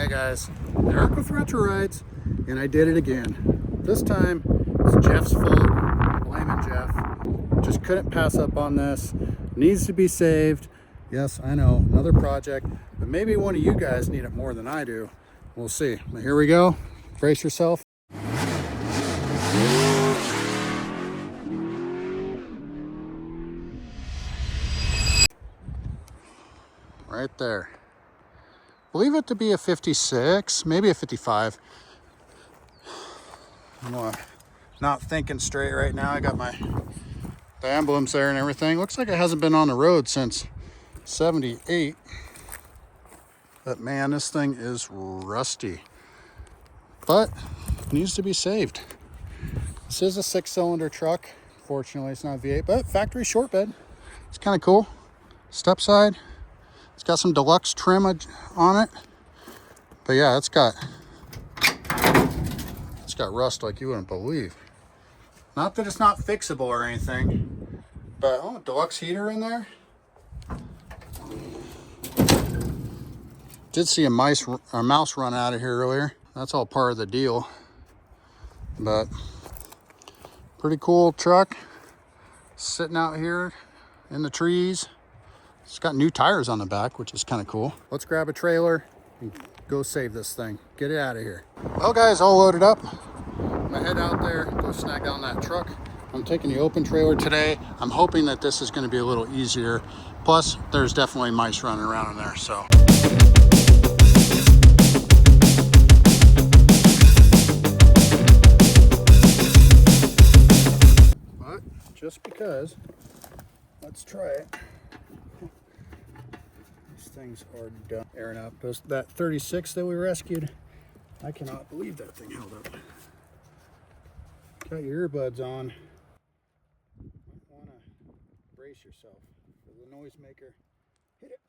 Hey guys, Eric with Retro Rides, and I did it again. This time it's Jeff's fault. I'm blaming Jeff. Just couldn't pass up on this. Needs to be saved. Yes, I know, another project, but maybe one of you guys need it more than I do. We'll see. But here we go. Brace yourself. Right there. Believe it to be a 56, maybe a 55. I'm not thinking straight right now. I got the emblems there and everything. Looks like it hasn't been on the road since 78. But man, this thing is rusty. But needs to be saved. This is a 6-cylinder truck. Fortunately, it's not V8, but factory short bed. It's kind of cool. Step side. It's got some deluxe trim on it. But yeah, it's got rust like you wouldn't believe. Not that it's not fixable or anything, but oh, deluxe heater in there. Did see a mouse run out of here earlier. That's all part of the deal. But pretty cool truck. Sitting out here in the trees. It's got new tires on the back, which is kind of cool. Let's grab a trailer and go save this thing. Get it out of here. Well guys, all loaded up. I'm gonna head out there, go snag down that truck. I'm taking the open trailer today. I'm hoping that this is gonna be a little easier. Plus, there's definitely mice running around in there, so. But just because, let's try it. Things are done airing up. That 36 that we rescued, I cannot believe that thing held up. Got your earbuds on. Might want to brace yourself for the noisemaker. Hit it.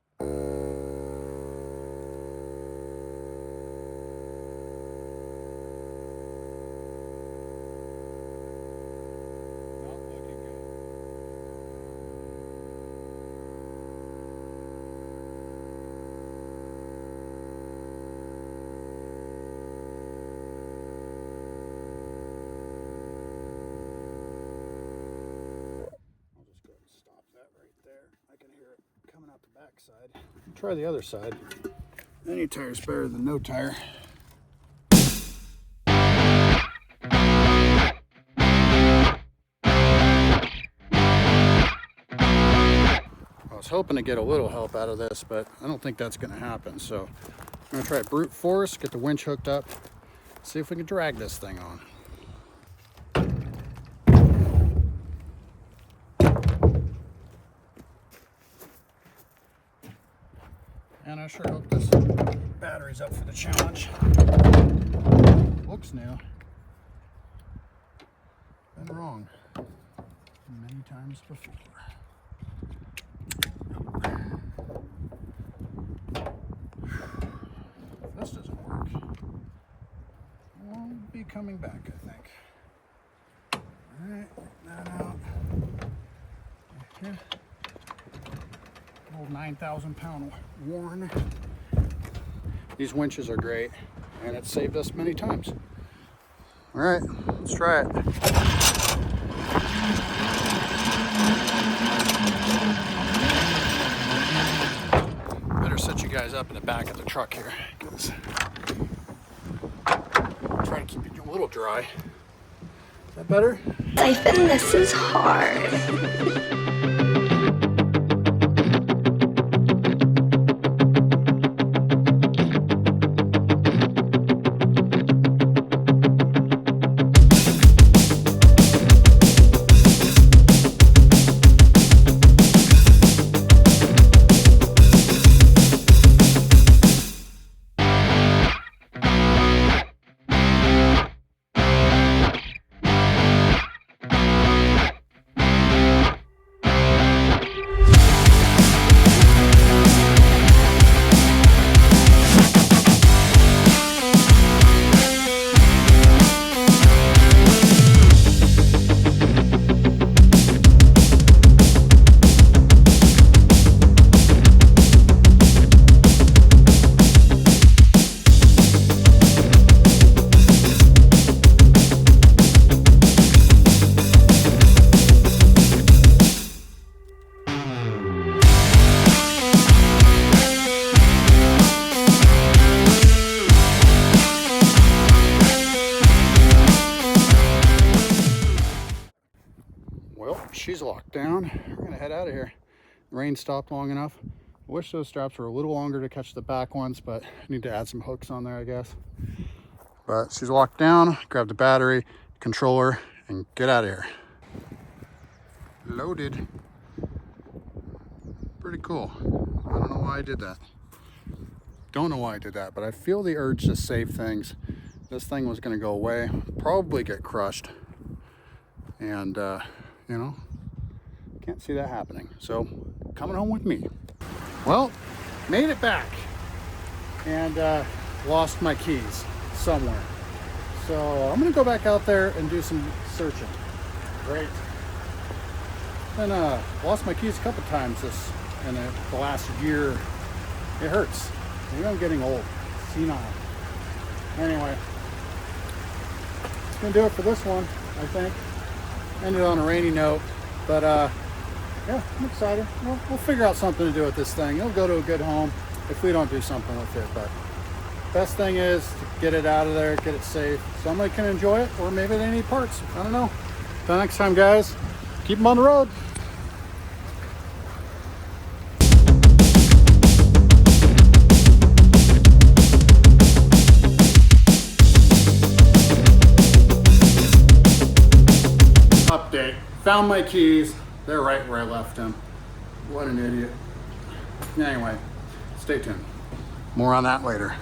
Not looking good. Side. Try the other side. Any tire's better than no tire. I was hoping to get a little help out of this, but I don't think that's going to happen. So I'm going to try brute force, get the winch hooked up, see if we can drag this thing on. And I sure hope this battery's up for the challenge. Looks new. Been wrong many times before. If this doesn't work, we'll be coming back, I think. Alright, get that out. Yeah. Old 9,000-pound Warren. These winches are great, and it's saved us many times. All right, let's try it. Better set you guys up in the back of the truck here, because try to keep it a little dry. Is that better? Siphon, this is hard. she's locked down. We're gonna head out of here. The rain stopped long enough. I wish those straps were a little longer to catch the back ones, but I need to add some hooks on there, I guess. But she's locked down. Grab the battery, controller, and get out of here. Loaded. Pretty cool. I don't know why I did that. Don't know why I did that, but I feel the urge to save things. This thing was gonna go away, probably get crushed. And, you know, can't see that happening. So, coming home with me. Well, made it back. And lost my keys somewhere. So, I'm gonna go back out there and do some searching. Great. And lost my keys a couple times in the last year. It hurts. Maybe I'm getting old. Senile. Anyway, it's gonna do it for this one, I think. Ended on a rainy note, but yeah, I'm excited. We'll figure out something to do with this thing. It'll go to a good home if we don't do something with it. But best thing is to get it out of there, get it safe. Somebody can enjoy it, or maybe they need parts. I don't know. Till next time, guys. Keep them on the road. Update. Found my keys. They're right where I left them. What an idiot. Anyway, stay tuned. More on that later.